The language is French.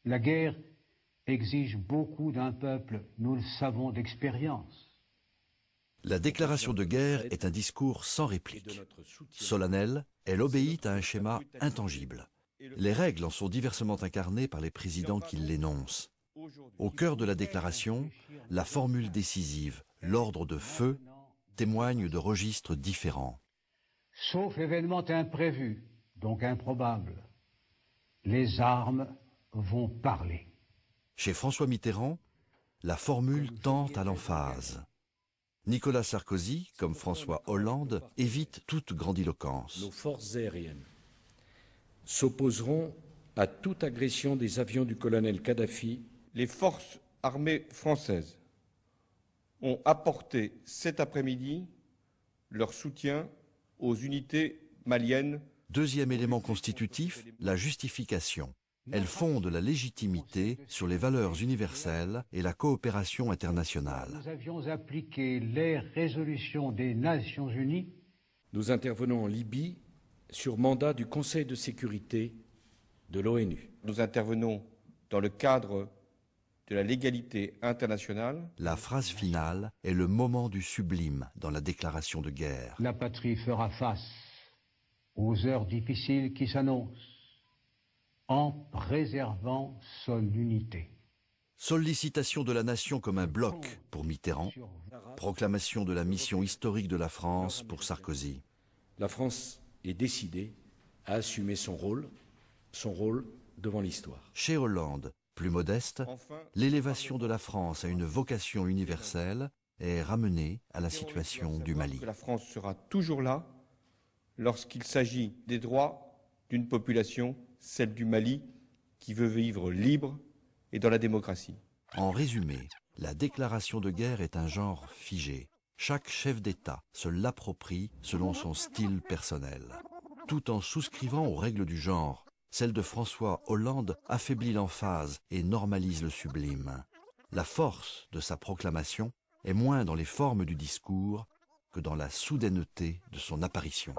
La guerre exige beaucoup d'un peuple, nous le savons d'expérience. La déclaration de guerre est un discours sans réplique. Solennelle, elle obéit à un schéma intangible. Les règles en sont diversement incarnées par les présidents qui l'énoncent. Au cœur de la déclaration, la formule décisive, l'ordre de feu, témoigne de registres différents. Sauf événement imprévu, donc improbable, les armes vont parler. Chez François Mitterrand, la formule tend à l'emphase. Nicolas Sarkozy, comme François Hollande, évite toute grandiloquence. Nos forces aériennes s'opposeront à toute agression des avions du colonel Kadhafi. Les forces armées françaises ont apporté cet après-midi leur soutien aux unités maliennes. Deuxième élément constitutif, la justification. Elle fonde la légitimité sur les valeurs universelles et la coopération internationale. Nous avions appliqué les résolutions des Nations Unies. Nous intervenons en Libye sur mandat du Conseil de sécurité de l'ONU. Nous intervenons dans le cadre de la légalité internationale. La phrase finale est le moment du sublime dans la déclaration de guerre. La patrie fera face aux heures difficiles qui s'annoncent en préservant son unité. Sollicitation de la nation comme un bloc pour Mitterrand, proclamation de la mission historique de la France pour Sarkozy. La France est décidée à assumer son rôle devant l'histoire. Chez Hollande, plus modeste, l'élévation de la France à une vocation universelle est ramenée à la situation du Mali. La France sera toujours là lorsqu'il s'agit des droits d'une population, celle du Mali, qui veut vivre libre et dans la démocratie. En résumé, la déclaration de guerre est un genre figé. Chaque chef d'État se l'approprie selon son style personnel. Tout en souscrivant aux règles du genre, celle de François Hollande affaiblit l'emphase et normalise le sublime. La force de sa proclamation est moins dans les formes du discours que dans la soudaineté de son apparition.